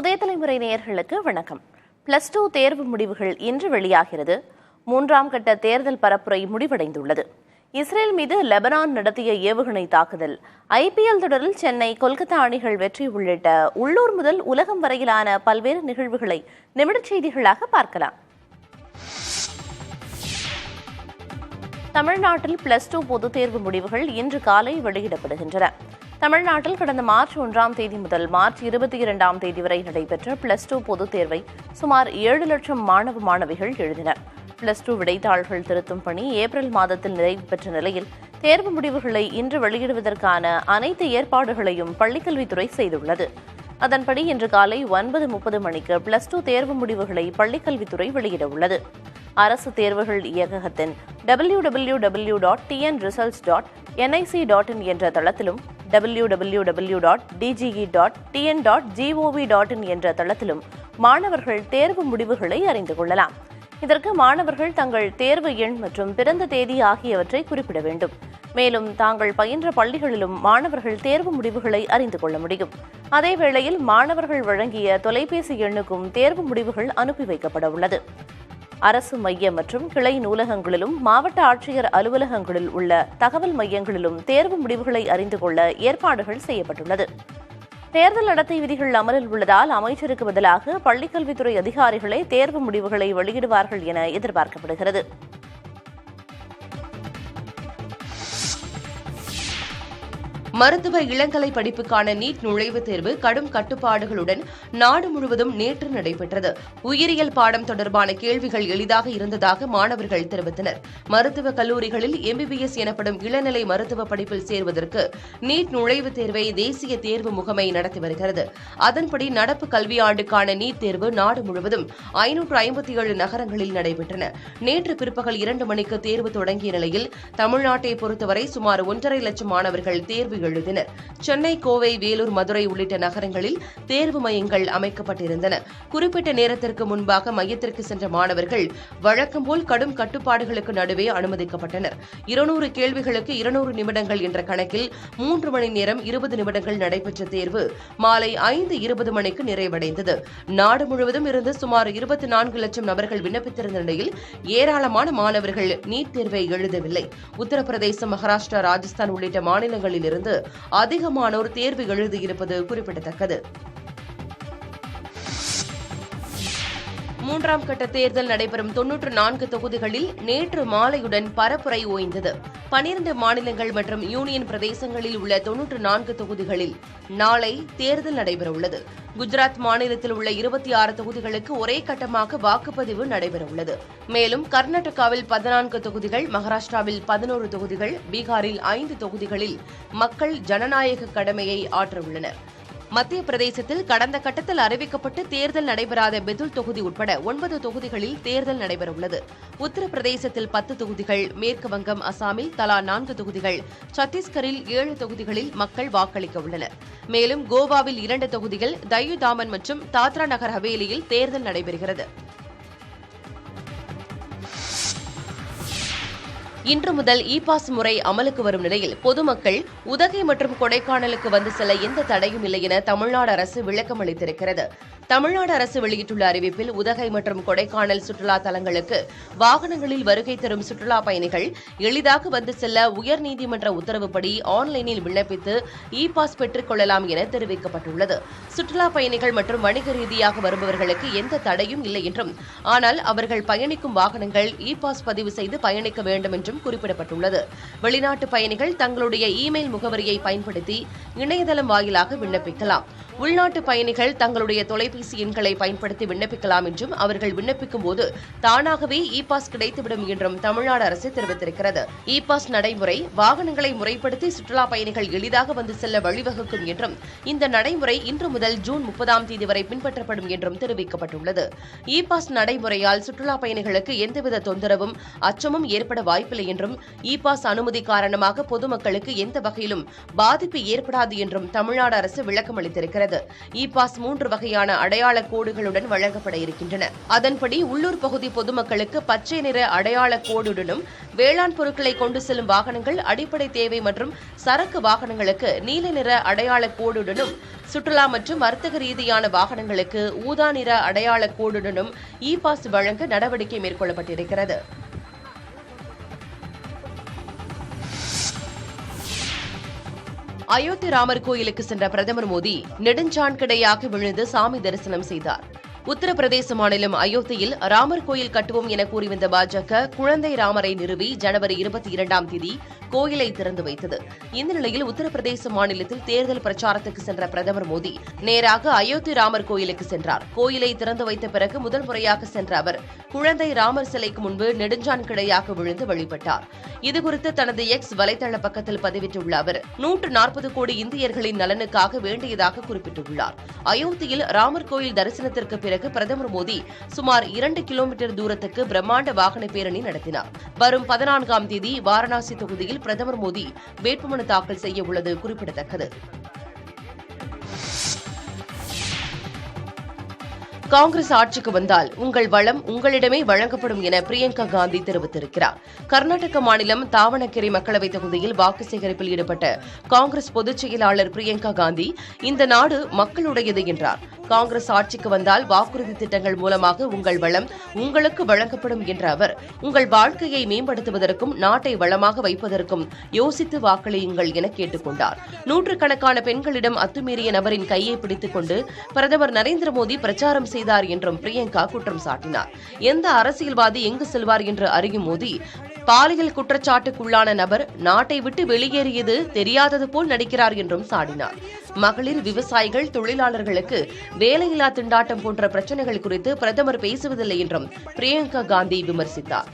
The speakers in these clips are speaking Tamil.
புதிய தலைமுறை நேயர்களுக்கு வணக்கம். +2 தேர்வு முடிவுகள் இன்று வெளியாகிறது. 3ஆம் கட்ட தேர்தல் பரப்புரை முடிவடைந்துள்ளது. இஸ்ரேல் மீது லெபனான் நடத்திய ஏவுகணை தாக்குதல், IPL தொடரில் சென்னை, கொல்கத்தா அணிகள் வெற்றி உள்ளிட்ட உள்ளூர் முதல் உலகம் வரையிலான பல்வேறு நிகழ்வுகளை நிமிடச் செய்திகளாக பார்க்கலாம். தமிழ்நாட்டில் +2 பொதுத் தேர்வு முடிவுகள் இன்று காலை வெளியிடப்படுகின்றன. தமிழ்நாட்டில் கடந்த மார்ச் 1ஆம் தேதி முதல் மார்ச் 22ஆம் தேதி வரை நடைபெற்ற +2 பொதுத் தேர்வை சுமார் 7 லட்சம் மாணவ மாணவிகள் எழுதினர். +2 விடைத்தாள்கள் திருத்தும் பணி ஏப்ரல் மாதத்தில் நிறைவு பெற்ற நிலையில் தேர்வு முடிவுகளை இன்று வெளியிடுவதற்கான அனைத்து ஏற்பாடுகளையும் பள்ளிக்கல்வித்துறை செய்துள்ளது. அதன்படி இன்று காலை 9:30 மணிக்கு +2 தேர்வு முடிவுகளை பள்ளிக்கல்வித்துறை வெளியிட உள்ளது. அரசு தேர்வுகள் இயக்ககத்தின் www.tnresults.nic.in என்ற தளத்திலும் www.dge.tn.gov.in என்ற தளத்திலும் மாணவர்கள் தேர்வு முடிவுகளை அறிந்து கொள்ளலாம். இதற்கு மாணவர்கள் தங்கள் தேர்வு எண் மற்றும் பிறந்த தேதி ஆகியவற்றை குறிப்பிட வேண்டும். மேலும் தாங்கள் பயின்ற பள்ளிகளிலும் மாணவர்கள் தேர்வு முடிவுகளை அறிந்து கொள்ள முடியும். அதேவேளையில் மாணவர்கள் வழங்கிய தொலைபேசி எண்ணுக்கும் தேர்வு முடிவுகள் அனுப்பி வைக்கப்பட உள்ளது. அரசு மைய மற்றும் கிளை நூலகங்களிலும் மாவட்ட ஆட்சியர் அலுவலகங்களில் உள்ள தகவல் மையங்களிலும் தேர்வு முடிவுகளை அறிந்து கொள்ள ஏற்பாடுகள் செய்யப்பட்டுள்ளது. தேர்தல் நடத்தை விதிகள் அமலில் உள்ளதால் அமைச்சருக்கு பதிலாக பள்ளிக்கல்வித்துறை அதிகாரிகளே தேர்வு முடிவுகளை வெளியிடுவார்கள் என எதிர்பார்க்கப்படுகிறது. மருத்துவ இளங்கலை படிப்புக்கான நீட் நுழைவுத் தேர்வு கடும் கட்டுப்பாடுகளுடன் நாடு முழுவதும் நேற்று நடைபெற்றது. உயிரியல் பாடம் தொடர்பான கேள்விகள் எளிதாக இருந்ததாக மாணவர்கள் தெரிவித்தனர். மருத்துவக் கல்லூரிகளில் MBBS எனப்படும் இளநிலை மருத்துவ படிப்பில் சேர்வதற்கு நீட் நுழைவுத் தேர்வை தேசிய தேர்வு முகமை நடத்தி வருகிறது. அதன்படி நடப்பு கல்வியாண்டுக்கான நீட் தேர்வு நாடு முழுவதும் 557 நகரங்களில் நடைபெற்றன. நேற்று பிற்பகல் 2 மணிக்கு தேர்வு தொடங்கிய நிலையில் தமிழ்நாட்டை பொறுத்தவரை சுமார் 1.5 லட்சம் மாணவர்கள் தேர்வு எழுதினர். சென்னை, கோவை, வேலூர், மதுரை உள்ளிட்ட நகரங்களில் தேர்வு மையங்கள் அமைக்கப்பட்டிருந்தன. குறிப்பிட்ட நேரத்திற்கு முன்பாக மையத்திற்கு சென்ற மாணவர்கள் வழக்கம்போல் கடும் கட்டுப்பாடுகளுக்கு நடுவே அனுமதிக்கப்பட்டனர். 200 கேள்விகளுக்கு 200 நிமிடங்கள் என்ற கணக்கில் 3 மணி நேரம் 20 நிமிடங்கள் நடைபெற்ற தேர்வு மாலை 5:20 மணிக்கு நிறைவடைந்தது. நாடு முழுவதும் இருந்து சுமார் 24 லட்சம் நபர்கள் விண்ணப்பித்திருந்த நிலையில் ஏராளமான மாணவர்கள் நீட் தேர்வை எழுதவில்லை. உத்தரப்பிரதேசம், மகாராஷ்டிரா, ராஜஸ்தான் உள்ளிட்ட மாநிலங்களில் இருந்து அதிகமானோர் தேர்வு எழுதியிருப்பது குறிப்பிடத்தக்கது. 3ஆம் கட்ட தேர்தல் நடைபெறும் 94 தொகுதிகளில் நேற்று மாலையுடன் பரப்புரை ஓய்ந்தது. 12 மாநிலங்கள் மற்றும் யூனியன் பிரதேசங்களில் உள்ள 94 தொகுதிகளில் நாளை தேர்தல் நடைபெறவுள்ளது. குஜராத் மாநிலத்தில் உள்ள 26 தொகுதிகளுக்கு ஒரே கட்டமாக வாக்குப்பதிவு நடைபெறவுள்ளது. மேலும் கர்நாடகாவில் 14 தொகுதிகள், மகாராஷ்டிராவில் 11 தொகுதிகள், பீகாரில் 5 தொகுதிகளில் மக்கள் ஜனநாயக கடமையை ஆற்றவுள்ளனர். மத்திய பிரதேசத்தில் கடந்த கட்டத்தில் அறிவிக்கப்பட்டு தேர்தல் நடைபெறாத பெதுல் தொகுதி உட்பட 9 தொகுதிகளில் தேர்தல் நடைபெறவுள்ளது. உத்தரப்பிரதேசத்தில் 10 தொகுதிகள், மேற்கு வங்கம், அசாமில் தலா 4 தொகுதிகள், சத்தீஸ்கரில் 7 தொகுதிகளில் மக்கள் வாக்களிக்க உள்ளனர். மேலும் கோவாவில் 2 தொகுதிகள், தையூ தாமன் மற்றும் தாத்ரா நகர் ஹவேலியில் தேர்தல் நடைபெறுகிறது. இன்று முதல் இ-பாஸ் முறை அமலுக்கு வரும் நிலையில் பொதுமக்கள் உதகை மற்றும் கொடைக்கானலுக்கு வந்து செல்ல எந்த தடையும் இல்லை என தமிழ்நாடு அரசு விளக்கம் அளித்திருக்கிறது. தமிழ்நாடு அரசு வெளியிட்டுள்ள அறிவிப்பில் உதகை மற்றும் கொடைக்கானல் சுற்றுலா தலங்களுக்கு வாகனங்களில் வருகை தரும் சுற்றுலா பயணிகள் எளிதாக வந்து செல்ல உயர்நீதிமன்ற உத்தரவுப்படி ஆன்லைனில் விண்ணப்பித்து இ-பாஸ் பெற்றுக் கொள்ளலாம் என தெரிவிக்கப்பட்டுள்ளது. சுற்றுலா பயணிகள் மற்றும் வணிக ரீதியாக வருபவர்களுக்கு எந்த தடையும் இல்லை என்றும், ஆனால் அவர்கள் பயணிக்கும் வாகனங்கள் இ-பாஸ் பதிவு செய்து பயணிக்க வேண்டும் என்றும் குறிப்பிடப்பட்டுள்ளது. வெளிநாட்டு பயணிகள் தங்களுடைய இமெயில் முகவரியை பயன்படுத்தி இணையதளம் வாயிலாக விண்ணப்பிக்கலாம். உள்நாட்டு பயணிகள் தங்களுடைய தொலைபேசி எண்களை பயன்படுத்தி விண்ணப்பிக்கலாம் என்றும், அவர்கள் விண்ணப்பிக்கும் போது தானாகவே இ-பாஸ் கிடைத்துவிடும் என்றும் தமிழ்நாடு அரசு தெரிவித்திருக்கிறது. இ-பாஸ் நடைமுறை வாகனங்களை முறைப்படுத்தி சுற்றுலா பயணிகள் எளிதாக வந்து செல்ல வழிவகுக்கும் என்றும், இந்த நடைமுறை இன்று முதல் ஜூன் 30ஆம் தேதி வரை பின்பற்றப்படும் என்றும் தெரிவிக்கப்பட்டுள்ளது. இ-பாஸ் நடைமுறையால் சுற்றுலா பயணிகளுக்கு எந்தவித தொந்தரவும், அச்சமும் ஏற்பட வாய்ப்பில்லை என்றும், இ-பாஸ் அனுமதி காரணமாக பொதுமக்களுக்கு எந்த வகையிலும் பாதிப்பு ஏற்படாது என்றும் தமிழ்நாடு அரசு விளக்கம் அளித்திருக்கிறது. செய்யப்பட்டுள்ளது. இ பாஸ் 3 வகையான அடையாள கோடுகளுடன் வழங்கப்பட இருக்கின்றன. அதன்படி உள்ளூர் பகுதி பொதுமக்களுக்கு பச்சை நிற அடையாள கோடுடனும், வேளாண் பொருட்களை கொண்டு செல்லும் வாகனங்கள், அடிப்படை தேவை மற்றும் சரக்கு வாகனங்களுக்கு நீல நிற அடையாள கோடுடனும், சுற்றுலா மற்றும் வர்த்தக ரீதியான வாகனங்களுக்கு ஊதா நிற அடையாள கோடுடனும் இ பாஸ் வழங்க நடவடிக்கை மேற்கொள்ளப்பட்டிருக்கிறது. அயோத்தி ராமர் கோயிலுக்கு சென்ற பிரதமர் மோடி நெடுஞ்சான் கிடையாக விழுந்து சாமி தரிசனம் செய்தார். உத்தரப்பிரதேச மாநிலம் அயோத்தியில் ராமர் கோயில் கட்டுவோம் என கூறி வந்த பாஜக குழந்தை ராமரை நிறுவி ஜனவரி 22ஆம் தேதி கோயிலை திறந்து வைத்தது. இந்த நிலையில் உத்தரப்பிரதேச மாநிலத்தில் தேர்தல் பிரச்சாரத்துக்கு சென்ற பிரதமர் மோடி நேராக அயோத்தி ராமர் கோயிலுக்கு சென்றார். கோயிலை திறந்து வைத்த பிறகு முதல் முறையாக சென்ற அவர் குழந்தை ராமர் சிலைக்கு முன்பு நெடுஞ்சான் கிடையாக விழுந்து வழிபட்டார். இதுகுறித்து தனது எக்ஸ் வலைதள பக்கத்தில் பதிவிட்டுள்ள அவர் 140 கோடி இந்தியர்களின் நலனுக்காக வேண்டியதாக குறிப்பிட்டுள்ளார். அயோத்தியில் ராமர் கோயில் தரிசனத்திற்கு பிறகு பிரதமர் மோடி சுமார் 2 கிலோமீட்டர் தூரத்துக்கு பிரம்மாண்ட வாகன பேரணி நடத்தினார். வரும் 14ஆம் தேதி வாரணாசி தொகுதியில் பிரதமர் மோடி வேட்புமனு தாக்கல் செய்ய உள்ளது குறிப்பிடத்தக்கது. காங்கிரஸ் ஆட்சிக்கு வந்தால் உங்கள் வளம் உங்களிடமே வழங்கப்படும் என பிரியங்கா காந்தி தெரிவித்திருக்கிறார். கர்நாடக மாநிலம் தாவணகெரே மக்களவைத் தொகுதியில் வாக்கு சேகரிப்பில் ஈடுபட்ட காங்கிரஸ் பொதுச் செயலாளர் பிரியங்கா காந்தி இந்த நாடு மக்களுடையது என்றார். காங்கிரஸ் ஆட்சிக்கு வந்தால் வாக்குறுதி திட்டங்கள் மூலமாக உங்கள் வளம் உங்களுக்கு வழங்கப்படும் என்ற அவர் உங்கள் வாழ்க்கையை மேம்படுத்துவதற்கும் நாட்டை வளமாக வைப்பதற்கும் யோசித்து வாக்களியுங்கள் என கேட்டுக் கொண்டார். நூற்றுக்கணக்கான பெண்களிடம் அத்துமீறிய நபரின் கையை பிடித்துக் கொண்டு பிரதமர் நரேந்திர மோடி பிரச்சாரம் செய்தார் என்றும் பிரியங்கா குற்றம் சாட்டினார். எந்த அரசியல்வாதி எங்கு செல்வார் என்று அறியும் மோடி பாலியல் குற்றச்சாட்டுக்குள்ளான நபர் நாட்டை விட்டு வெளியேறியது தெரியாதது போல் நடிக்கிறார் என்றும் சாடினார். மகளிர், விவசாயிகள், தொழிலாளர்களுக்கு வேலையில்லா திண்டாட்டம் போன்ற பிரச்சினைகள் குறித்து பிரதமர் பேசுவதில்லை என்றும் பிரியங்கா காந்தி விமர்சித்தார்.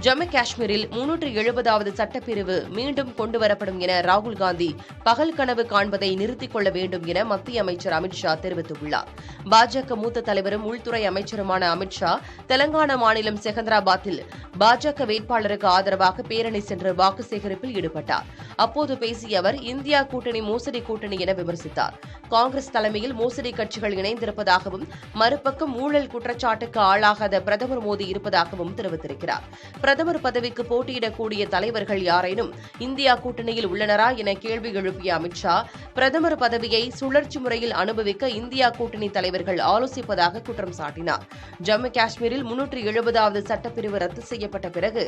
ஜம்மு காஷ்மீரில் 370வது சட்டப்பிரிவு மீண்டும் கொண்டுவரப்படும் என ராகுல் காந்தி பகல் கனவு காண்பதை நிறுத்திக் கொள்ள வேண்டும் என மத்திய அமைச்சர் அமித் ஷா தெரிவித்துள்ளார். பாஜக மூத்த தலைவரும் உள்துறை அமைச்சருமான அமித் ஷா தெலங்கானா மாநிலம் செகந்திராபாத்தில் பாஜக வேட்பாளருக்கு ஆதரவாக பேரணி சென்று வாக்கு சேகரிப்பில் ஈடுபட்டார். அப்போது பேசிய அவர் இந்தியா கூட்டணி மோசடி கூட்டணி என விமர்சித்தார். காங்கிரஸ் தலைமையில் மோசடி கட்சிகள் இணைந்திருப்பதாகவும் மறுபக்கம் ஊழல் குற்றச்சாட்டுக்கு ஆளாகாத பிரதமர் மோடி இருப்பதாகவும் தெரிவித்திருக்கிறார். பிரதமர் பதவிக்கு போட்டியிடக்கூடிய தலைவர்கள் யாரேனும் இந்தியா கூட்டணியில் உள்ளனரா என கேள்வி எழுப்பிய அமித் ஷா பிரதமர் பதவியை சுழற்சி முறையில் அனுபவிக்க இந்தியா கூட்டணி தலைவர்கள் ஆலோசிப்பதாக குற்றம் சாட்டினார். ஜம்மு காஷ்மீரில் 370வது சட்டப்பிரிவு ரத்து செய்யப்பட்ட பிறகு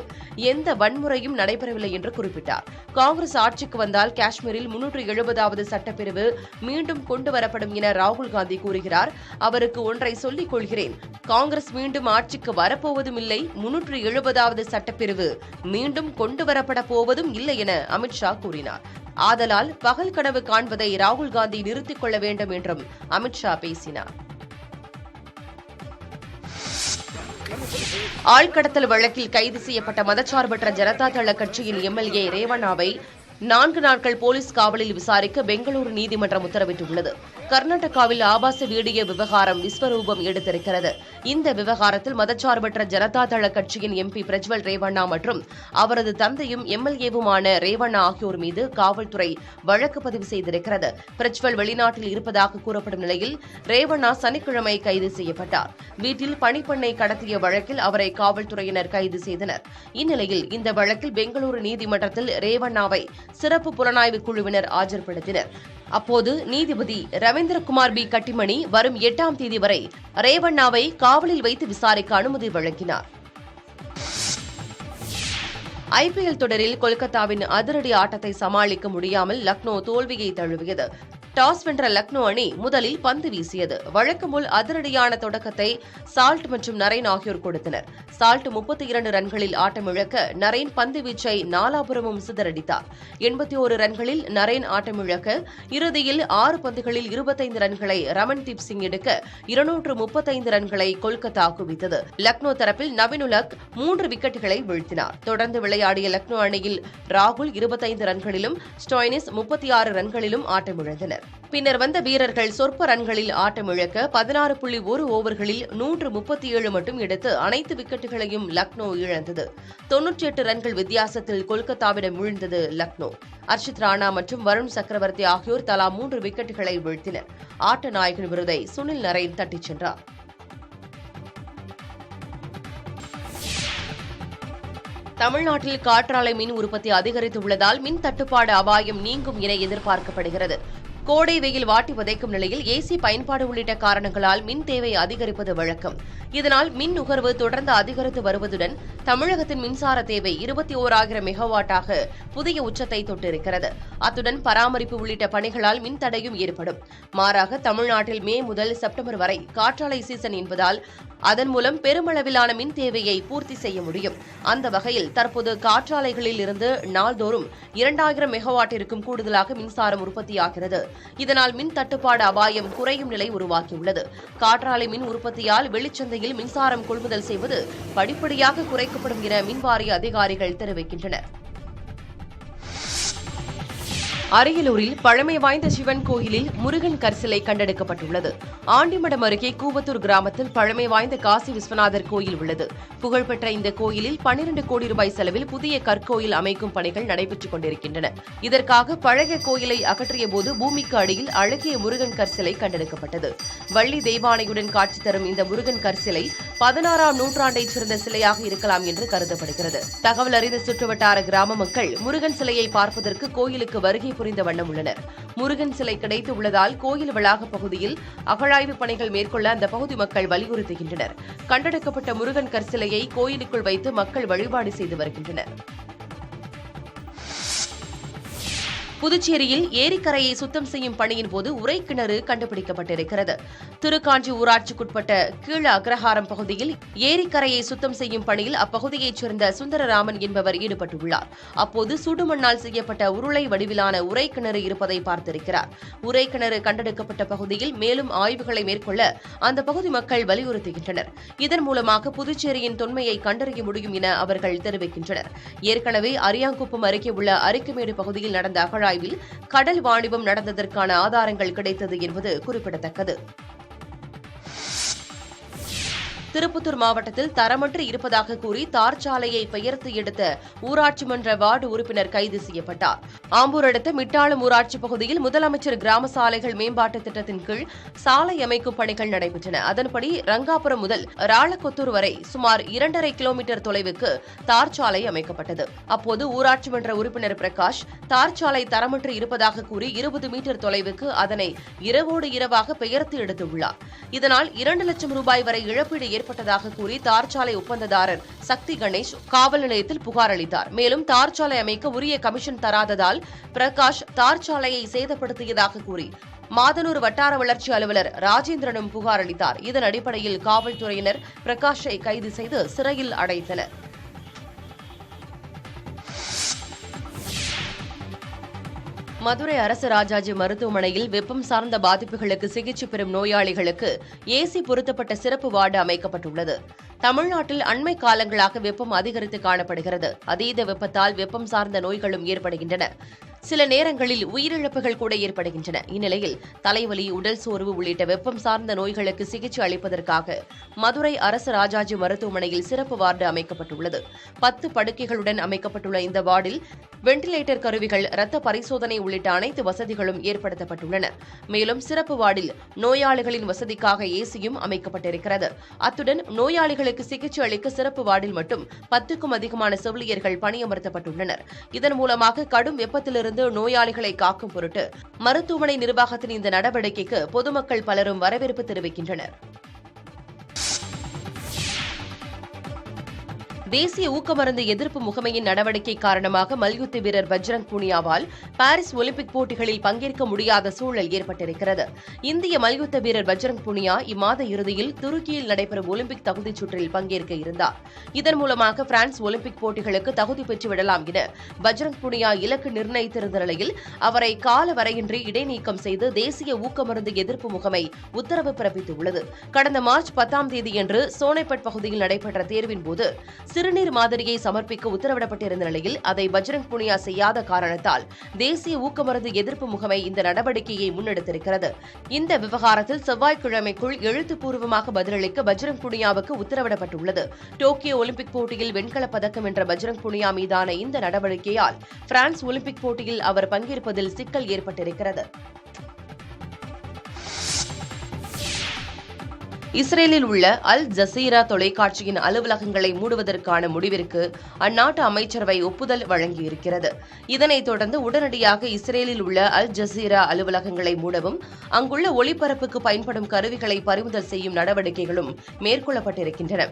எந்த வன்முறையும் நடைபெறவில்லை என்று குறிப்பிட்டார். காங்கிரஸ் ஆட்சிக்கு வந்தால் காஷ்மீரில் 370வது சட்டப்பிரிவு மீண்டும் கொண்டுவரப்படும் என ராகுல் காந்தி கூறுகிறார். அவருக்கு ஒன்றை சொல்லிக் கொள்கிறேன், காங்கிரஸ் மீண்டும் ஆட்சிக்கு வரப்போவதும் இல்லை, 370வது சட்டப்பிரிவு மீண்டும் கொண்டுவரப்பட போவதும் இல்லை என அமித் ஷா கூறினார். ஆதலால் பகல் கனவு காண்பதை ராகுல் காந்தி நிறுத்திக் கொள்ள வேண்டும் என்றும் அமித் ஷா பேசினார். ஆள்கடத்தல் வழக்கில் கைது செய்யப்பட்ட மதச்சார்பற்ற ஜனதா தள கட்சியின் எம்எல்ஏ ரேவண்ணாவை 4 நாட்கள் போலீஸ் காவலில் விசாரிக்க பெங்களூரு நீதிமன்றம் உத்தரவிட்டுள்ளது. கர்நாடகாவில் ஆபாச வீடியோ விவகாரம் விஸ்வரூபம் எடுத்திருக்கிறது. இந்த விவகாரத்தில் மதச்சார்பற்ற ஜனதா தள கட்சியின் எம்பி பிரஜ்வல் ரேவண்ணா மற்றும் அவரது தந்தையும் எம்எல்ஏவுமான ரேவண்ணா ஆகியோர் மீது காவல்துறை வழக்கு பதிவு செய்திருக்கிறது. பிரஜ்வல் வெளிநாட்டில் இருப்பதாக கூறப்படும் நிலையில் ரேவண்ணா சனிக்கிழமை கைது செய்யப்பட்டார். வீட்டில் பணிப்பெண்ணை கடத்திய வழக்கில் அவரை காவல்துறையினர் கைது செய்தனர். இந்நிலையில் இந்த வழக்கில் பெங்களூரு நீதிமன்றத்தில் ரேவண்ணாவை சிறப்பு புலனாய்வு குழுவினர் ஆஜர்படுத்தினர். அப்போது நீதிபதி ரவீந்திரகுமார் பி கட்டிமணி வரும் 8ஆம் தேதி வரை ரேவண்ணாவை காவலில் வைத்து விசாரிக்க அனுமதி வழங்கினார். ஐபிஎல் தொடரில் கொல்கத்தாவின் அதிரடி ஆட்டத்தை சமாளிக்க முடியாமல் லக்னோ தோல்வியை தழுவியது. டாஸ் வென்ற லக்னோ அணி முதலில் பந்து வீசியது. வழக்கம்போல் அதிரடியான தொடக்கத்தை சால்ட் மற்றும் நரேன் ஆகியோர் கொடுத்தனர். சால்ட் 32 ரன்களில் ஆட்டமிழக்க நரேன் பந்து வீச்சை நாலாபுரமும் சிதறடித்தார். 81 ரன்களில் நரேன் ஆட்டமிழக்க இறுதியில் 6 பந்துகளில் 25 ரன்களை ரமன்தீப் சிங் எடுக்க 235 ரன்களை கொல்கத்தா குவித்தது. லக்னோ தரப்பில் நவீன் உலக் 3 விக்கெட்டுகளை வீழ்த்தினார். தொடர்ந்து விளையாடிய விளையாடிய லக்னோ அணியில் ராகுல் 25 ரன்களிலும் ஸ்டோய்னிஸ் 36 ரன்களிலும் ஆட்டமிழந்தனர். பின்னர் வந்த வீரர்கள் சொற்ப ரன்களில் ஆட்டமிழக்க 16.1 ஓவர்களில் 137 மட்டும் எடுத்து அனைத்து விக்கெட்டுகளையும் லக்னோ இழந்தது. 98 ரன்கள் வித்தியாசத்தில் கொல்கத்தாவிடம் வீழ்ந்தது லக்னோ. அர்ஷித் ராணா மற்றும் வருண் சக்கரவர்த்தி ஆகியோர் தலா 3 விக்கெட்டுகளை வீழ்த்தினர். ஆட்ட நாயகன் விருதை சுனில் நரேன் தட்டிச் சென்றார். தமிழ்நாட்டில் காற்றாலை மின் உற்பத்தி அதிகரித்துள்ளதால் மின் தட்டுப்பாடு அபாயம் நீங்கும் என எதிர்பார்க்கப்படுகிறது. கோடை வெயில் வாட்டி வதைக்கும் நிலையில் ஏசி பயன்பாடு உள்ளிட்ட காரணங்களால் மின் தேவை அதிகரிப்பது வழக்கம். இதனால் மின் நுகர்வு தொடர்ந்து அதிகரித்து வருவதுடன் தமிழகத்தின் மின்சார தேவை 21,000 மெகாவாட்டாக புதிய உச்சத்தை தொட்டிருக்கிறது. அத்துடன் பராமரிப்பு உள்ளிட்ட பணிகளால் மின் தடையும் ஏற்படும். மாறாக தமிழ்நாட்டில் மே முதல் செப்டம்பர் வரை காற்றாலை சீசன் என்பதால் அதன் மூலம் பெருமளவிலான மின் தேவையை பூர்த்தி செய்ய முடியும். அந்த வகையில் தற்போது காற்றாலைகளில் இருந்து நாள்தோறும் 2,000 மெகாவாட்டிற்கும் கூடுதலாக மின்சாரம் உற்பத்தியாகிறது. இதனால் மின் தட்டுப்பாடு அபாயம் குறையும் நிலை உருவாகியுள்ளது. காற்றாலை மின் உற்பத்தியால் வெளிச்சந்தையில் மின்சாரம் கொள்முதல் செய்வது படிப்படியாக குறைக்கப்படும் என மின்வாரிய அதிகாரிகள் தெரிவிக்கின்றனர். அரியலூரில் பழமை வாய்ந்த சிவன் கோயிலில் முருகன் கற்சிலை கண்டெடுக்கப்பட்டுள்ளது. ஆண்டிமடம் அருகே கூவத்தூர் கிராமத்தில் பழமை வாய்ந்த காசி விஸ்வநாதர் கோயில் உள்ளது. புகழ்பெற்ற இந்த கோயிலில் 12 கோடி ரூபாய் செலவில் புதிய கற்கோயில் அமைக்கும் பணிகள் நடைபெற்றுக் கொண்டிருக்கின்றன. இதற்காக பழைய கோயிலை அகற்றிய போது பூமிக்கு அடியில் அழகிய முருகன் கற்சிலை கண்டெடுக்கப்பட்டது. வள்ளி தெய்வானையுடன் காட்சி தரும் இந்த முருகன் கற்சிலை 16ஆம் நூற்றாண்டைச் சேர்ந்த சிலையாக இருக்கலாம் என்று கருதப்படுகிறது. தகவல் அறிந்த சுற்றுவட்டார கிராம மக்கள் முருகன் சிலையை பார்ப்பதற்கு கோயிலுக்கு வருகை புரிந்த வண்ணம் உள்ளனர். முருகன் சிலை கிடைத்து உள்ளதால் கோயில் வளாக பகுதியில் அகழாய்வு பணிகள் மேற்கொள்ள அந்த பகுதி மக்கள் வலியுறுத்துகின்றனர். கண்டெடுக்கப்பட்ட முருகன் கற்சிலையை கோயிலுக்குள் வைத்து மக்கள் வழிபாடு செய்து வருகின்றனர். புதுச்சேரியில் ஏரிக்கரையை சுத்தம் செய்யும் பணியின் போது உரைக்கிணறு கண்டுபிடிக்கப்பட்டிருக்கிறது. திருக்காஞ்சி ஊராட்சிக்குட்பட்ட கீழ அக்ரஹாரம் பகுதியில் ஏரிக்கரையை சுத்தம் செய்யும் பணியில் அப்பகுதியைச் சேர்ந்த சுந்தரராமன் என்பவர் ஈடுபட்டுள்ளார். அப்போது சுடுமண்ணால் செய்யப்பட்ட உருளை வடிவிலான உரைக்கிணறு இருப்பதை பார்த்திருக்கிறார். உரைக்கிணறு கண்டெடுக்கப்பட்ட பகுதியில் மேலும் ஆய்வுகளை மேற்கொள்ள அந்த பகுதி மக்கள் வலியுறுத்துகின்றனர். இதன் மூலமாக புதுச்சேரியின் தொன்மையை கண்டறிய முடியும் என அவர்கள் தெரிவிக்கின்றனர். ஏற்கனவே அரியாங்குப்பம் அருகே உள்ள அரிக்குமேடு பகுதியில் நடந்த அகழாய்வில் கடல் வாணிபம் நடந்ததற்கான ஆதாரங்கள் கிடைத்தது என்பது குறிப்பிடத்தக்கது. திருப்பத்தூர் மாவட்டத்தில் தரமற்று இருப்பதாக கூறி தார் சாலையை பெயர்த்து எடுத்த ஊராட்சி மன்ற வார்டு உறுப்பினர் கைது செய்யப்பட்டார். ஆம்பூர் அடுத்த மிட்டாளம் ஊராட்சி பகுதியில் முதலமைச்சர் கிராம சாலைகள் மேம்பாட்டு திட்டத்தின் கீழ் சாலை அமைக்கும் பணிகள் நடைபெற்றன. அதன்படி ரங்காபுரம் முதல் ராளக்கொத்தூர் வரை சுமார் 2.5 கிலோமீட்டர் தொலைவுக்கு தார் சாலை அமைக்கப்பட்டது. அப்போது ஊராட்சி மன்ற உறுப்பினர் பிரகாஷ் தார் சாலை தரமற்று இருப்பதாக கூறி 20 மீட்டர் தொலைவுக்கு அதனை இரவோடு இரவாக பெயர்த்து எடுத்துள்ளார். இதனால் 2 லட்சம் ரூபாய் வரை இழப்பீடு ஏற்பட்டதாக கூறி தார்ச்சாலை ஒப்பந்ததாரர் சக்தி கணேஷ் காவல் நிலையத்தில் புகார் அளித்தார். மேலும் தார்ச்சாலை அமைக்க உரிய கமிஷன் தராததால் பிரகாஷ் தார்ச்சாலையை சேதப்படுத்தியதாக கூறி மாதனூர் வட்டார வளர்ச்சி அலுவலர் ராஜேந்திரனும் புகார் அளித்தார். இதன் அடிப்படையில் காவல்துறையினர் பிரகாஷை கைது செய்து சிறையில் அடைத்தனர். மதுரை அரசு ராஜாஜி மருத்துவமனையில் வெப்பம் சார்ந்த பாதிப்புகளுக்கு சிகிச்சை பெறும் நோயாளிகளுக்கு ஏசி பொருத்தப்பட்ட சிறப்பு வார்டு அமைக்கப்பட்டுள்ளது. தமிழ்நாட்டில் அண்மை காலங்களாக வெப்பம் அதிகரித்து காணப்படுகிறது. அதீத வெப்பத்தால் வெப்பம் சார்ந்த நோய்களும் ஏற்படுகின்றன. சில நேரங்களில் உயிரிழப்புகள் கூட ஏற்படுகின்றன. இந்நிலையில் தலைவலி, உடல் சோர்வு உள்ளிட்ட வெப்பம் சார்ந்த நோய்களுக்கு சிகிச்சை அளிப்பதற்காக மதுரை அரசு ராஜாஜி மருத்துவமனையில் சிறப்பு வார்டு அமைக்கப்பட்டுள்ளது. 10 படுக்கைகளுடன் அமைக்கப்பட்டுள்ள இந்த வார்டில் வெண்டிலேட்டர் கருவிகள், இரத்த பரிசோதனை உள்ளிட்ட அனைத்து வசதிகளும் ஏற்படுத்தப்பட்டுள்ளன. மேலும் சிறப்பு வார்டில் நோயாளிகளின் வசதிக்காக ஏசியும் அமைக்கப்பட்டிருக்கிறது. அத்துடன் நோயாளிகளுக்கு சிகிச்சை அளிக்க சிறப்பு வார்டில் மட்டும் 10க்கும் அதிகமான செவிலியர்கள் பணியமர்த்தப்பட்டுள்ளனர். இதன் மூலமாக கடும் வெப்பத்திலிருந்து நோயாளிகளை காக்கும் பொருட்டு மருத்துவமனை நிர்வாகத்தின் இந்த நடவடிக்கைக்கு பொதுமக்கள் பலரும் வரவேற்பு தெரிவிக்கின்றனர். தேசிய ஊக்கமருந்து எதிர்ப்பு முகமையின் நடவடிக்கை காரணமாக மல்யுத்த வீரர் பஜ்ரங் புனியாவால் பாரிஸ் ஒலிம்பிக் போட்டிகளில் பங்கேற்க முடியாத சூழல் ஏற்பட்டிருக்கிறது. இந்திய மல்யுத்த வீரர் பஜ்ரங் புனியா இம்மாத இறுதியில் துருக்கியில் நடைபெறும் ஒலிம்பிக் தகுதிச் சுற்றில் பங்கேற்க இருந்தார். இதன் மூலமாக பிரான்ஸ் ஒலிம்பிக் போட்டிகளுக்கு தகுதி பெற்றுவிடலாம் என பஜ்ரங் புனியா இலக்கு நிர்ணயித்திருந்த நிலையில் அவரை கால வரையின்றி இடைநீக்கம் செய்து தேசிய ஊக்கமருந்து எதிர்ப்பு முகமை உத்தரவு பிறப்பித்துள்ளது. கடந்த மார்ச் 10ஆம் தேதியன்று சோனேபட் பகுதியில் நடைபெற்ற தேர்வின் போது சிறுநீர் மாதிரியை சமர்ப்பிக்க உத்தரவிடப்பட்டிருந்த நிலையில் அதை பஜ்ரங் புனியா செய்யாத காரணத்தால் தேசிய ஊக்கமருந்து எதிர்ப்பு முகமை இந்த நடவடிக்கையை முன்னெடுத்திருக்கிறது. இந்த விவகாரத்தில் செவ்வாய்க்கிழமைக்குள் எழுத்துப்பூர்வமாக பதிலளிக்க பஜ்ரங் புனியாவுக்கு உத்தரவிடப்பட்டுள்ளது. டோக்கியோ ஒலிம்பிக் போட்டியில் வெண்கலப் பதக்கம் வென்ற பஜ்ரங் புனியா மீதான இந்த நடவடிக்கையால் பிரான்ஸ் ஒலிம்பிக் போட்டியில் அவர் பங்கேற்பதில் சிக்கல் ஏற்பட்டிருக்கிறது. இஸ்ரேலில் உள்ள அல் ஜசீரா தொலைக்காட்சியின் அலுவலகங்களை மூடுவதற்கான முடிவிற்கு அந்நாட்டு அமைச்சரவை ஒப்புதல் வழங்கியிருக்கிறது. இதனைத் தொடர்ந்து உடனடியாக இஸ்ரேலில் உள்ள அல் ஜசீரா அலுவலகங்களை மூடவும் அங்குள்ள ஒளிபரப்புக்கு பயன்படும் கருவிகளை பறிமுதல் செய்யும் நடவடிக்கைகளும் மேற்கொள்ளப்பட்டிருக்கின்றன.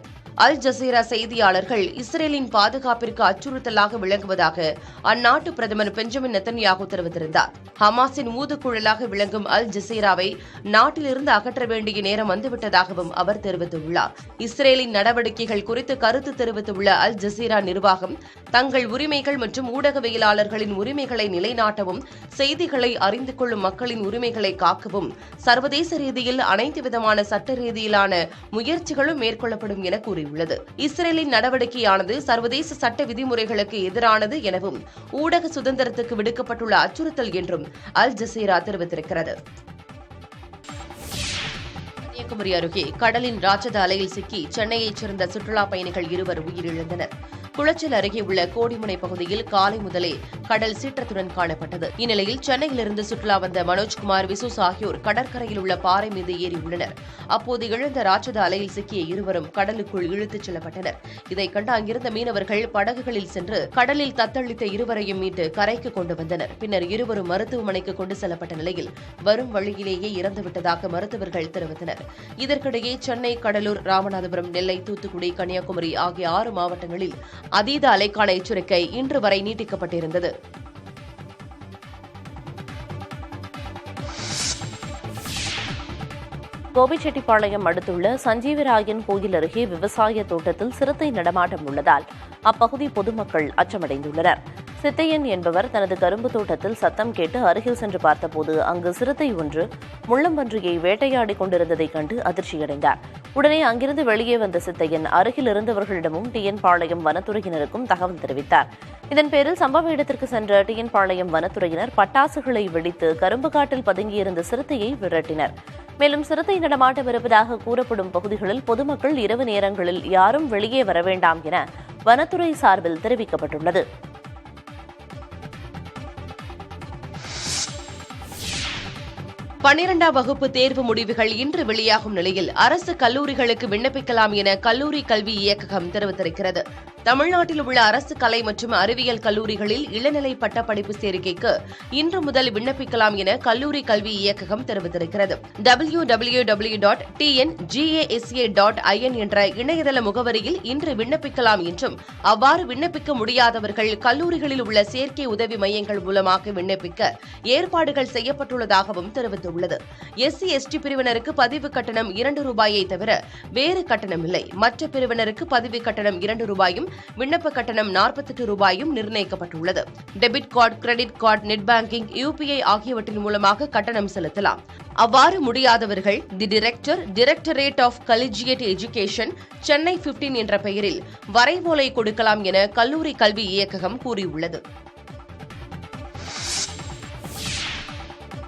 அல் ஜசீரா செய்தியாளர்கள் இஸ்ரேலின் பாதுகாப்பிற்கு அச்சுறுத்தலாக விளங்குவதாக அந்நாட்டு பிரதமர் பெஞ்சமின் நெத்தன்யாகு தெரிவித்திருந்தார். ஹமாஸின் ஊதுகுழலாக விளங்கும் அல் ஜசீராவை நாட்டிலிருந்து அகற்ற வேண்டிய நேரம் வந்துவிட்டதாக அவர் தெரிவித்துள்ளார். இஸ்ரேலின் நடவடிக்கைகள் குறித்து கருத்து தெரிவித்துள்ள அல் ஜசீரா நிர்வாகம் தங்கள் உரிமைகள் மற்றும் ஊடகவியலாளர்களின் உரிமைகளை நிலைநாட்டவும் செய்திகளை அறிந்து கொள்ளும் மக்களின் உரிமைகளை காக்கவும் சர்வதேச ரீதியில் அனைத்து விதமான சட்ட ரீதியிலான முயற்சிகளும் மேற்கொள்ளப்படும் என கூறியுள்ளது. இஸ்ரேலின் நடவடிக்கையானது சர்வதேச சட்ட விதிமுறைகளுக்கு எதிரானது எனவும் ஊடக சுதந்திரத்துக்கு விடுக்கப்பட்டுள்ள அச்சுறுத்தல் என்றும் அல் ஜசீரா தெரிவித்திருக்கிறது. கன்னியாகுமரி அருகே கடலின் ராட்சத அலையில் சிக்கி சென்னையைச் சேர்ந்த சுற்றுலாப் பயணிகள் 2 உயிரிழந்தனர். குளச்சல் அருகே உள்ள கோடிமுனை பகுதியில் காலை முதலே கடல் சீற்றத்துடன் காணப்பட்டது. இந்நிலையில் சென்னையிலிருந்து சுற்றுலா வந்த மனோஜ்குமார், விசூஸ் ஆகியோர் கடற்கரையில் உள்ள பாறை மீது ஏறியுள்ளனர். அப்போது எழுந்த ராட்சத அலையில் சிக்கிய இருவரும் கடலுக்குள் இழுத்துச் செல்லப்பட்டனர். இதைக் கண்டு அங்கிருந்த மீனவர்கள் படகுகளில் சென்று கடலில் தத்தளித்த இருவரையும் மீட்டு கரைக்கு கொண்டு வந்தனர். பின்னர் இருவரும் மருத்துவமனைக்கு கொண்டு செல்லப்பட்ட நிலையில் வரும் வழியிலேயே இறந்துவிட்டதாக மருத்துவர்கள் தெரிவித்தனர். இதற்கிடையே சென்னை, கடலூர், ராமநாதபுரம், நெல்லை, தூத்துக்குடி, கன்னியாகுமரி ஆகிய 6 மாவட்டங்களில் அதீத அலைக்கான எச்சரிக்கை இன்று வரை நீட்டிக்கப்பட்டிருந்தது. கோபிச்செட்டிப்பாளையம் அடுத்துள்ள சஞ்சீவராயன் கோயில் அருகே விவசாய தோட்டத்தில் சிறுத்தை நடமாட்டம் உள்ளதால் அப்பகுதி பொதுமக்கள் அச்சமடைந்துள்ளனர். சித்தையன் என்பவர் தனது கரும்பு தோட்டத்தில் சத்தம் கேட்டு அருகில் சென்று பார்த்தபோது அங்கு சிறுத்தை ஒன்று முள்ளம்பன்றியை வேட்டையாடிக் கொண்டிருந்ததைக் கண்டு அதிர்ச்சியடைந்தார். உடனே அங்கிருந்து வெளியே வந்த சித்தையன் அருகில் இருந்தவர்களிடமும் டிஎன் பாளையம் வனத்துறையினருக்கும் தகவல் தெரிவித்தார். இதன் பேரில் சம்பவ இடத்திற்கு சென்ற டிஎன் பாளையம் வனத்துறையினர் பட்டாசுகளை வெடித்து கரும்பு காட்டில் பதுங்கியிருந்த சிறுத்தையை விரட்டினர். மேலும் சிறுத்தை நடமாட்டம் இருப்பதாக கூறப்படும் பகுதிகளில் பொதுமக்கள் இரவு நேரங்களில் யாரும் வெளியே வர வேண்டாம் என வனத்துறை சார்பில் தெரிவிக்கப்பட்டுள்ளது. பன்னிரண்டாம் வகுப்பு தேர்வு முடிவுகள் இன்று வெளியாகும் நிலையில் அரசு கல்லூரிகளுக்கு விண்ணப்பிக்கலாம் என கல்லூரி கல்வி இயக்ககம் தெரிவித்திருக்கிறது. தமிழ்நாட்டில் உள்ள அரசு கலை மற்றும் அறிவியல் கல்லூரிகளில் இளநிலை பட்டப்படிப்பு சேர்க்கைக்கு இன்று முதல் விண்ணப்பிக்கலாம் என கல்லூரி கல்வி இயக்ககம் தெரிவித்திருக்கிறது. www.tngasa.in என்ற இணையதள முகவரியில் இன்று விண்ணப்பிக்கலாம் என்றும் அவ்வாறு விண்ணப்பிக்க முடியாதவர்கள் கல்லூரிகளில் உள்ள சேர்க்கை உதவி மையங்கள் மூலமாக விண்ணப்பிக்க ஏற்பாடுகள் செய்யப்பட்டுள்ளதாகவும் தெரிவித்துள்ளது. எஸ்சி, எஸ்டி பிரிவினருக்கு பதிவு கட்டணம் 2 ரூபாயை தவிர வேறு கட்டணம் இல்லை. மற்ற பிரிவினருக்கு பதிவு கட்டணம் 2 ரூபாயும் விண்ணப்ப கட்டணம் 48 ரூபாயும் நிர்ணயிக்கப்பட்டுள்ளது. Debit card, credit card, net banking, UPI ஆகியவற்றின் மூலமாக கட்டணம் செலுத்தலாம். அவ்வாறு முடியாதவர்கள் தி டைரக்டரேட் ஆஃப் கலீஜியேட் எஜுகேஷன் சென்னை 15 என்ற பெயரில் வரைவோலை கொடுக்கலாம் என கல்லூரி கல்வி இயக்ககம் கூறியுள்ளது.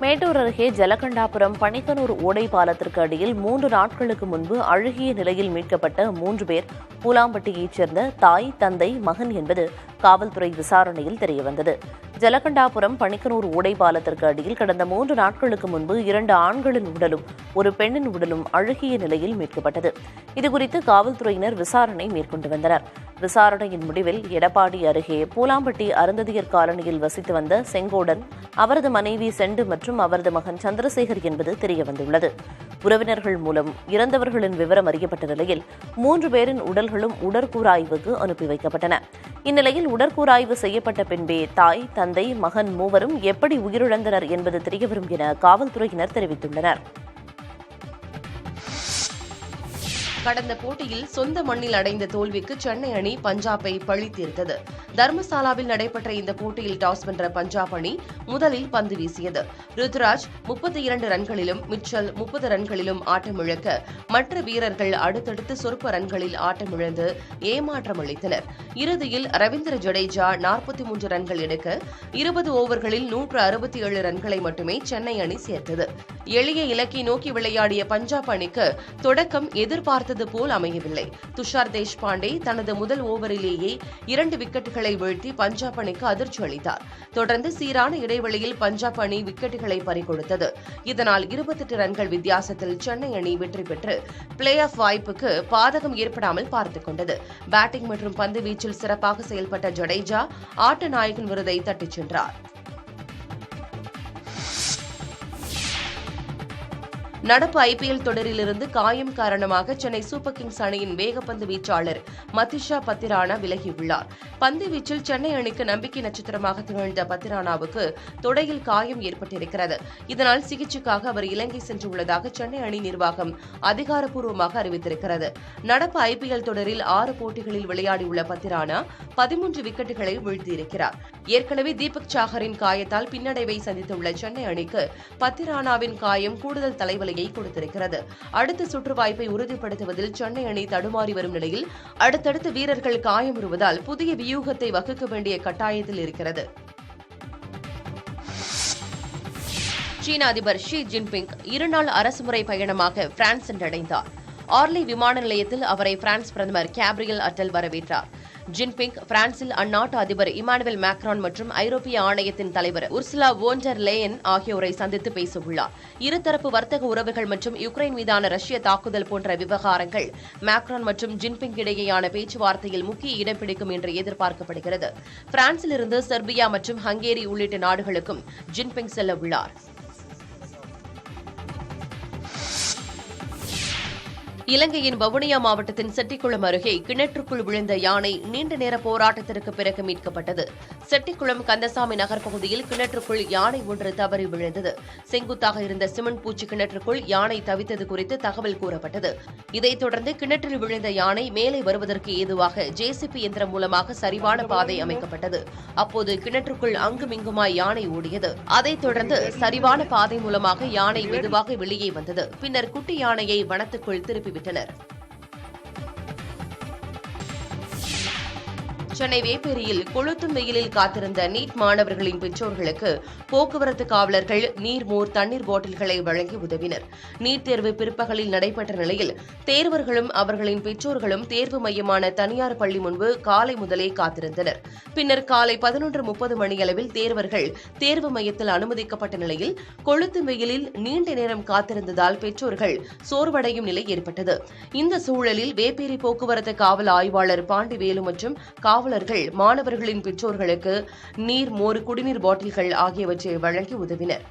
மேட்டூர் அருகே ஜலகண்டாபுரம் பணிக்கனூர் ஓடை பாலத்திற்கு அடியில் 3 நாட்களுக்கு முன்பு அழுகிய நிலையில் மீட்கப்பட்ட 3 பேர் பூலாம்பட்டியைச் சேர்ந்த தாய், தந்தை, மகன் என்பது காவல்துறை விசாரணையில் தெரியவந்தது. ஜலகண்டாபுரம் பணிக்கனூர் ஓடை பாலத்திற்கு அடியில் கடந்த 3 நாட்களுக்கு முன்பு 2 ஆண்களின் உடலும் ஒரு பெண்ணின் உடலும் அழுகிய நிலையில் மீட்கப்பட்டது. இதுகுறித்து காவல்துறையினர் விசாரணை மேற்கொண்டு வந்தனர். விசாரணையின் முடிவில் எடப்பாடி அருகே பூலாம்பட்டி அருந்ததியர் காலனியில் வசித்து வந்த செங்கோடன், அவரது மனைவி செண்டு மற்றும் அவரது மகன் சந்திரசேகர் என்பது தெரியவந்துள்ளது. உறவினர்கள் மூலம் இறந்தவர்களின் விவரம் அறியப்பட்ட நிலையில் 3 பேரின் உடல்களும் உடற்கூறாய்வுக்கு அனுப்பி வைக்கப்பட்டன. இந்நிலையில் உடற்கூறாய்வு செய்யப்பட்ட பின்பே தாய், தந்தை, மகன் மூவரும் எப்படி உயிரிழந்தனர் என்பது தெரியவரும் என காவல்துறையினர் தெரிவித்துள்ளனர். கடந்த போட்டியில் சொந்த மண்ணில் அடைந்த தோல்விக்கு சென்னை அணி பஞ்சாபை பழி தீர்த்தது. தர்மசாலாவில் நடைபெற்ற இந்த போட்டியில் டாஸ் வென்ற பஞ்சாப் அணி முதலில் பந்து வீசியது. ருத்ராஜ் 32 ரன்களிலும் மிச்சல் 30 ரன்களிலும் ஆட்டமிழக்க மற்ற வீரர்கள் அடுத்தடுத்து சொற்ப ரன்களில் ஆட்டமிழந்து ஏமாற்றம் அளித்தனர். இறுதியில் ரவீந்திர ஜடேஜா 43 ரன்கள் எடுக்க 20 ஓவர்களில் 167 ரன்களை மட்டுமே சென்னை அணி சேர்த்தது. எளிய இலக்கை நோக்கி விளையாடிய பஞ்சாப் அணிக்கு தொடக்கம் எதிர்பார்த்தது போல் அமையவில்லை. துஷார் தேஷ்பாண்டே தனது முதல் ஓவரிலேயே 2 விக்கெட்டுகளை வீழ்த்தி பஞ்சாப் அணிக்கு அதிர்ச்சி அளித்தார். தொடர்ந்து சீரான இடைவெளியில் பஞ்சாப் அணி விக்கெட்டுகளை பறிகொடுத்தது. இதனால் 28 ரன்கள் வித்தியாசத்தில் சென்னை அணி வெற்றி பெற்று பிளே ஆஃப் வாய்ப்புக்கு பாதகம் ஏற்படாமல் பார்த்துக் கொண்டது. பேட்டிங் மற்றும் பந்து வீச்சில் சிறப்பாக செயல்பட்ட ஜடேஜா ஆட்ட நாயகன் விருதை தட்டிச் சென்றார். நடப்பு ஐபிஎல் தொடரிலிருந்து காயம் காரணமாக சென்னை சூப்பர் கிங்ஸ் அணியின் வேகப்பந்து வீச்சாளர் மதிஷா பத்திரானா விலகியுள்ளார். பந்து வீச்சில் சென்னை அணிக்கு நம்பிக்கை நட்சத்திரமாக திகழ்ந்த பத்திரானாவுக்கு தொடையில் காயம் ஏற்பட்டிருக்கிறது. இதனால் சிகிச்சைக்காக அவர் இலங்கை சென்றுள்ளதாக சென்னை அணி நிர்வாகம் அதிகாரப்பூர்வமாக அறிவித்திருக்கிறது. நடப்பு ஐபிஎல் தொடரில் 6 போட்டிகளில் விளையாடியுள்ள பத்திரானா 13 விக்கெட்டுகளை வீழ்த்தியிருக்கிறார். ஏற்கனவே தீபக் சாகரின் காயத்தால் பின்னடைவை சந்தித்துள்ள சென்னை அணிக்கு பத்திரானாவின் காயம் கூடுதல் தலைவலியை கொடுத்திருக்கிறது. அடுத்த சுற்று வாய்ப்பை உறுதிப்படுத்துவதில் சென்னை அணி தடுமாறி வரும் நிலையில் அடுத்தடுத்து வீரர்கள் காயமுறுவதால் புதிய வியூகத்தை வகுக்க வேண்டிய கட்டாயத்தில் இருக்கிறது. சீன அதிபர் ஷி ஜின்பிங் 2 நாள் அரசுமுறை பயணமாக பிரான்ஸ் சென்றடைந்தார். ஆர்லி விமான நிலையத்தில் அவரை பிரான்ஸ் பிரதமர் கேப்ரியல் அட்டல் வரவேற்றார். ஜின்பிங் பிரான்சில் அந்நாட்டு அதிபர் இமானுவேல் மேக்ரான் மற்றும் ஐரோப்பிய ஆணையத்தின் தலைவர் உர்சுலா வோன் டெர் லேயன் ஆகியோரை சந்தித்து பேசவுள்ளார். இருதரப்பு வர்த்தக உறவுகள் மற்றும் யுக்ரைன் மீதான ரஷ்ய தாக்குதல் போன்ற விவகாரங்கள் மேக்ரான் மற்றும் ஜின்பிங் இடையேயான பேச்சுவார்த்தையில் முக்கிய இடம் பிடிக்கும் என்று எதிர்பார்க்கப்படுகிறது. பிரான்சிலிருந்து செர்பியா மற்றும் ஹங்கேரி உள்ளிட்ட நாடுகளுக்கும் ஜின்பிங் செல்ல உள்ளார். இலங்கையின் வவுனியா மாவட்டத்தின் செட்டிக்குளம் அருகே கிணற்றுக்குள் விழுந்த யானை நீண்ட நேர போராட்டத்திற்கு பிறகு மீட்கப்பட்டது. செட்டிக்குளம் கந்தசாமி நகர் பகுதியில் கிணற்றுக்குள் யானை ஒன்று தவறி விழுந்தது. செங்குத்தாக இருந்த சிமெண்ட் பூச்சி கிணற்றுக்குள் யானை தவித்தது குறித்து தகவல் கூறப்பட்டது. இதைத் தொடர்ந்து கிணற்றில் விழுந்த யானை மேலே வருவதற்கு ஏதுவாக ஜேசிபி இயந்திரம் மூலமாக சரிவான பாதை அமைக்கப்பட்டது. அப்போது கிணற்றுக்குள் அங்குமிங்குமாய் யானை ஓடியது. அதைத் தொடர்ந்து சரிவான பாதை மூலமாக யானை மெதுவாக வெளியே வந்தது. பின்னர் குட்டி யானையை வனத்துக்குள் திருப்பி சென்னை வேப்பேரியில் கொளுத்தும் வெயிலில் காத்திருந்த நீட் மாணவர்களின் பெற்றோர்களுக்கு போக்குவரத்து காவலர்கள் நீர்மோர் தண்ணீர் பாட்டில்களை வழங்கி உதவினர். நீட் தேர்வு பிற்பகலில் நடைபெற்ற நிலையில் தேர்வர்களும் அவர்களின் பெற்றோர்களும் தேர்வு மையமான தனியார் பள்ளி முன்பு காலை முதலே காத்திருந்தனர். பின்னர் காலை 11:30 மணியளவில் தேர்வர்கள் தேர்வு மையத்தில் அனுமதிக்கப்பட்ட நிலையில் கொளுத்தும் வெயிலில் நீண்ட நேரம் காத்திருந்ததால் பெற்றோர்கள் சோர்வடையும் நிலை ஏற்பட்டது. இந்த சூழலில் வேப்பேரி போக்குவரத்து காவல் ஆய்வாளர் பாண்டிவேலு மற்றும் காவலர்கள் மாணவர்களின் பெற்றோர்களுக்கு நீர், மோர், குடிநீர் பாட்டில்கள் ஆகியவற்றை வழங்கி உதவினர்.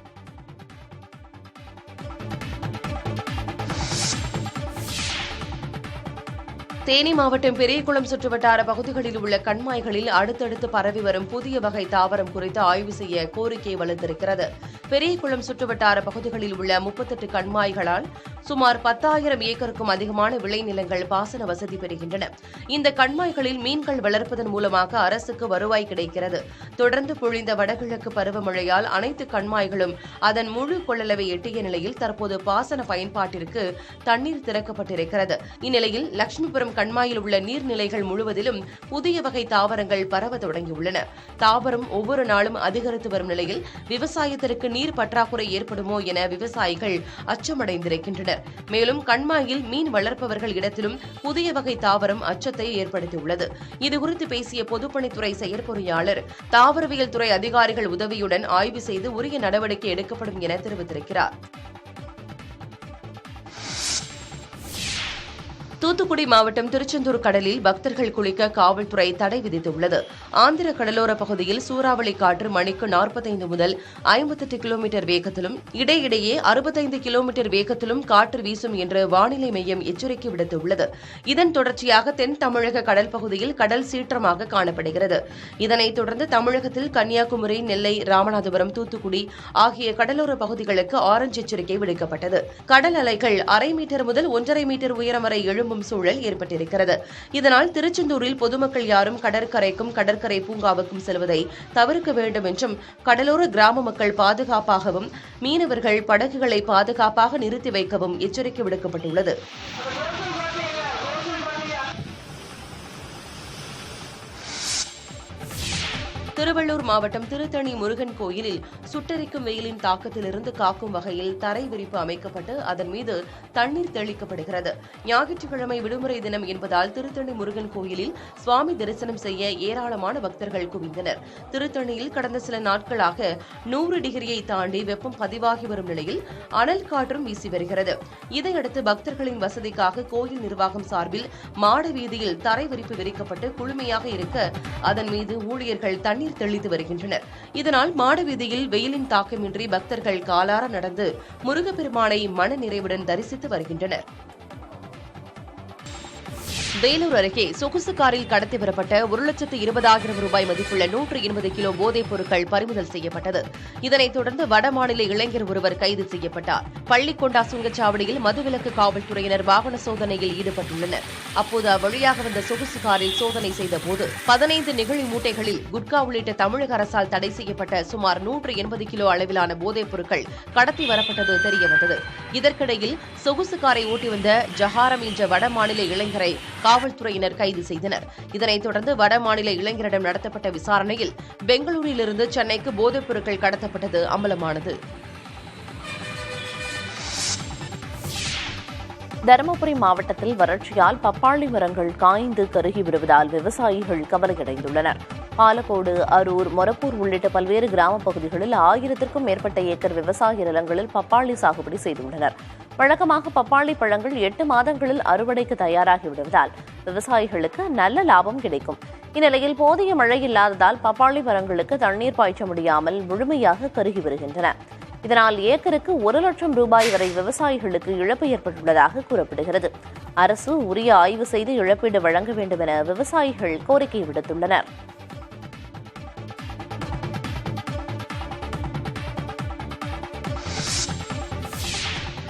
தேனி மாவட்டம் பெரியகுளம் சுற்றுவட்டார பகுதிகளில் உள்ள கண்மாய்களில் அடுத்தடுத்து பரவி வரும் புதிய வகை தாவரம் குறித்து ஆய்வு செய்ய கோரிக்கை வலுத்திருக்கிறது. பெரியகுளம் சுற்றுவட்டார பகுதிகளில் உள்ள 38 கண்மாய்களால் சுமார் 10,000 ஏக்கருக்கும் அதிகமான விளைநிலங்கள் பாசன வசதி பெறுகின்றன. இந்த கண்மாய்களில் மீன்கள் வளர்ப்பதன் மூலமாக அரசுக்கு வருவாய் கிடைக்கிறது. தொடர்ந்து பொழிந்த வடகிழக்கு பருவமழையால் அனைத்து கண்மாய்களும் அதன் முழு கொள்ளளவை எட்டிய நிலையில் தற்போது பாசன பயன்பாட்டிற்கு தண்ணீர் திறக்கப்பட்டிருக்கிறது. இந்நிலையில் லட்சுமிபுரம் கண்மாயில் உள்ள நீர்நிலைகள் முழுவதிலும் புதிய வகை தாவரங்கள் பரவ தொடங்கியுள்ளன. தாவரம் ஒவ்வொரு நாளும் அதிகரித்து வரும் நிலையில் விவசாயத்திற்கு நீர் பற்றாக்குறை ஏற்படுமோ என விவசாயிகள் அச்சமடைந்திருக்கின்றனர். மேலும் கண்மாயில் மீன் வளர்ப்பவர்கள் இடத்திலும் புதிய வகை தாவரம் அச்சத்தை ஏற்படுத்தியுள்ளது. இதுகுறித்து பேசிய பொதுப்பணித்துறை செயற்பொறியாளர் தாவரவியல் துறை அதிகாரிகள் உதவியுடன் ஆய்வு செய்து உரிய நடவடிக்கை எடுக்கப்படும் என தெரிவித்திருக்கிறார். தூத்துக்குடி மாவட்டம் திருச்செந்தூர் கடலில் பக்தர்கள் குளிக்க காவல்துறை தடை விதித்துள்ளது. ஆந்திர கடலோர பகுதியில் சூறாவளி காற்று மணிக்கு 45 முதல் 58 கிலோமீட்டர் வேகத்திலும் இடையிடையே 65 கிலோமீட்டர் வேகத்திலும் காற்று வீசும் என்று வானிலை மையம் எச்சரிக்கை விடுத்துள்ளது. இதன் தொடர்ச்சியாக தென் தமிழக கடல் பகுதியில் கடல் சீற்றமாக காணப்படுகிறது. இதனைத் தொடர்ந்து தமிழகத்தில் கன்னியாகுமரி, நெல்லை, ராமநாதபுரம், தூத்துக்குடி ஆகிய கடலோர பகுதிகளுக்கு ஆரஞ்சு எச்சரிக்கை விடுக்கப்பட்டது. கடல் அலைகள் 1/2 மீட்டர் முதல் 1.5 மீட்டர் உயரம் வரை எழும் எழும்பும் சூழல் ஏற்பட்டிருக்கிறது. இதனால் திருச்செந்தூரில் பொதுமக்கள் யாரும் கடற்கரைக்கும் கடற்கரை பூங்காவுக்கும் செல்வதை தவிர்க்க வேண்டும் என்றும், கடலோர கிராம மக்கள் பாதுகாப்பாகவும் மீனவர்கள் படகுகளை பாதுகாப்பாக நிறுத்தி வைக்கவும் எச்சரிக்கை விடுக்கப்பட்டுள்ளது. திருவள்ளூர் மாவட்டம் திருத்தணி முருகன் கோயிலில் சுட்டெரிக்கும் வெயிலின் தாக்கத்திலிருந்து காக்கும் வகையில் தரை விரிப்பு அமைக்கப்பட்டு அதன் மீது தண்ணீர் தெளிக்கப்படுகிறது. ஞாயிற்றுக்கிழமை விடுமுறை தினம் என்பதால் திருத்தணி முருகன் கோயிலில் சுவாமி தரிசனம் செய்ய ஏராளமான பக்தர்கள் குவிந்தனர். திருத்தணியில் கடந்த சில நாட்களாக 100 டிகிரியை தாண்டி வெப்பம் பதிவாகி வரும் நிலையில் அனல் காற்றும் வீசி வருகிறது. இதையடுத்து பக்தர்களின் வசதிக்காக கோயில் நிர்வாகம் சார்பில் மாட வீதியில் தரை விரிப்பு விரிக்கப்பட்டு குளுமையாக இருக்க அதன் மீது ஊழியர்கள் தண்ணீர் தெளித்து வருகின்றனர். இதனால் மாடவீதியில் வெயிலின் தாக்கமின்றி பக்தர்கள் காலார நடந்து முருகப்பெருமானை மன நிறைவுடன் தரிசித்து வருகின்றனர். வேலூர் அருகே சொகுசு காரில் கடத்தி வரப்பட்ட 1,20,000 ரூபாய் மதிப்புள்ள 180 கிலோ போதைப் பொருட்கள் பறிமுதல் செய்யப்பட்டது. இதனைத் தொடர்ந்து வடமாநில இளைஞர் ஒருவர் கைது செய்யப்பட்டார். பள்ளிக்கொண்டா சுங்கச்சாவடியில் மதுவிலக்கு காவல்துறையினர் வாகன சோதனையில் ஈடுபட்டுள்ளனர். அப்போது அவ்வழியாக வந்த சொகுசு காரில் சோதனை செய்தபோது 15 நெகிழி மூட்டைகளில் குட்கா உள்ளிட்ட தமிழக அரசால் தடை செய்யப்பட்ட சுமார் 180 கிலோ அளவிலான போதைப் பொருட்கள் கடத்தி வரப்பட்டது தெரியவந்தது. இதற்கிடையில் சொகுசு காரை ஓட்டி வந்த ஜஹாரம் என்ற வடமாநில இளைஞரை காவல்துறையினர் கைது செய்தனர். இதனைத் தொடர்ந்து வடமாநில இளைஞரிடம் நடத்தப்பட்ட விசாரணையில் பெங்களூரிலிருந்து சென்னைக்கு போதைப் பொருட்கள் கடத்தப்பட்டது அம்பலமானது. தருமபுரி மாவட்டத்தில் வறட்சியால் பப்பாளி மரங்கள் காய்ந்து கருகி விடுவதால் விவசாயிகள் கவலையடைந்துள்ளனர். பாலக்கோடு, அரூர், மொரப்பூர் உள்ளிட்ட பல்வேறு கிராமப் பகுதிகளில் 1000க்கும் மேற்பட்ட ஏக்கர் விவசாய நிலங்களில் பப்பாளி சாகுபடி செய்துள்ளனர். வழக்கமாக பப்பாளி பழங்கள் 8 மாதங்களில் அறுவடைக்கு தயாராகி விடுவதால் விவசாயிகளுக்கு நல்ல லாபம் கிடைக்கும். இந்நிலையில் போதிய மழை இல்லாததால் பப்பாளி மரங்களுக்கு தண்ணீர் பாய்ச்ச முடியாமல் முழுமையாக கருகி வருகின்றன. இதனால் ஏக்கருக்கு 1 லட்சம் ரூபாய் வரை விவசாயிகளுக்கு இழப்பு ஏற்பட்டுள்ளதாக கூறப்படுகிறது. அரசு உரிய ஆய்வு செய்து இழப்பீடு வழங்க வேண்டும் என விவசாயிகள் கோரிக்கை விடுத்துள்ளனர்.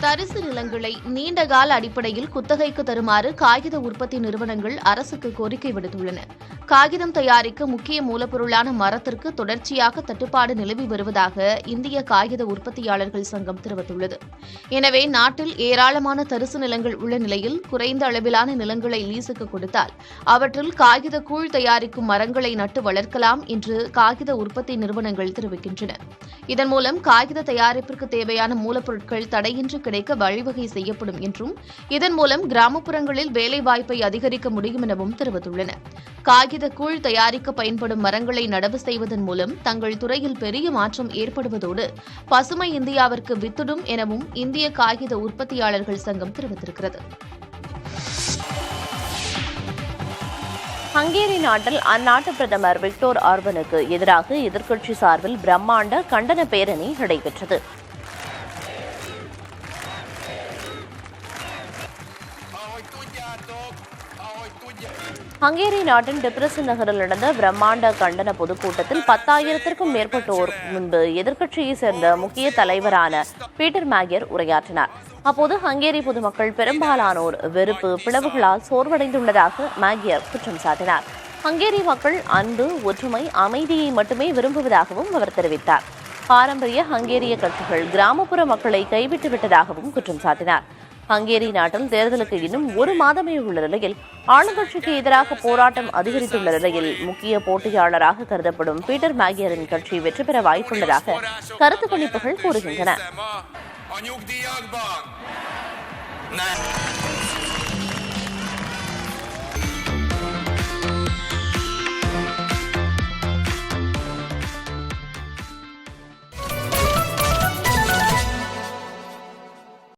தரிசு நிலங்களை நீண்டகால அடிப்படையில் குத்தகைக்கு தருமாறு காகித உற்பத்தி நிறுவனங்கள் அரசுக்கு கோரிக்கை விடுத்துள்ளன. காகிதம் தயாரிக்க முக்கிய மூலப்பொருளான மரத்திற்கு தொடர்ச்சியாக தட்டுப்பாடு நிலவி வருவதாக இந்திய காகித உற்பத்தியாளர்கள் சங்கம் தெரிவித்துள்ளது. எனவே நாட்டில் ஏராளமான தரிசு நிலங்கள் உள்ள நிலையில் குறைந்த அளவிலான நிலங்களை லீஸுக்கு கொடுத்தால் அவற்றில் காகித கூழ் தயாரிக்கும் மரங்களை நட்டு வளர்க்கலாம் என்று காகித உற்பத்தி நிறுவனங்கள் தெரிவிக்கின்றன. இதன் மூலம் காகித தயாரிப்பிற்கு தேவையான மூலப்பொருட்கள் தடையின்றி கிடைக்க வழிவகை செய்யப்படும் என்றும், இதன் மூலம் கிராமப்புறங்களில் வேலைவாய்ப்பை அதிகரிக்க முடியும் எனவும் தெரிவித்துள்ளன. காகித கூழ் தயாரிக்க பயன்படும் மரங்களை நடவு செய்வதன் மூலம் தங்கள் துறையில் பெரிய மாற்றம் ஏற்படுவதோடு பசுமை இந்தியாவிற்கு வித்திடும் எனவும் இந்திய காகித உற்பத்தியாளர்கள் சங்கம் தெரிவித்திருக்கிறது. ஹங்கேரி நாட்டில் அந்நாட்டு பிரதமர் விக்டோர் ஆர்பனுக்கு எதிராக எதிர்க்கட்சி சார்பில் பிரம்மாண்ட கண்டன பேரணி நடைபெற்றது. ஹங்கேரி நாட்டின் டிப்ரெசன் நகரில் நடந்த பிரம்மாண்ட கண்டன பொதுக்கூட்டத்தில் 10,000க்கும் மேற்பட்டோர் முன்பு எதிர்க்கட்சியைச் சேர்ந்த முக்கிய தலைவரான பீட்டர் மேகியர் உரையாற்றினார். அப்போது ஹங்கேரி பொதுமக்கள் பெரும்பாலானோர் வெறுப்பு, பிளவுகளால் சோர்வடைந்துள்ளதாக மேகியர் குற்றம் சாட்டினார். ஹங்கேரி மக்கள் அன்பு, ஒற்றுமை, அமைதியை மட்டுமே விரும்புவதாகவும் அவர் தெரிவித்தார். பாரம்பரிய ஹங்கேரிய கட்சிகள் கிராமப்புற மக்களை கைவிட்டு விட்டதாகவும் குற்றம் சாட்டினார். ஹங்கேரி நாட்டில் தேர்தலுக்கு இன்னும் 1 மாதமே உள்ள நிலையில் ஆளுங்கட்சிக்கு எதிராக போராட்டம் அதிகரித்துள்ள நிலையில் முக்கிய போட்டியாளராக கருதப்படும் பீட்டர் மேகியரின் கட்சி வெற்றி பெற வாய்ப்புள்ளதாக கருத்து கணிப்புகள் கூறுகின்றன.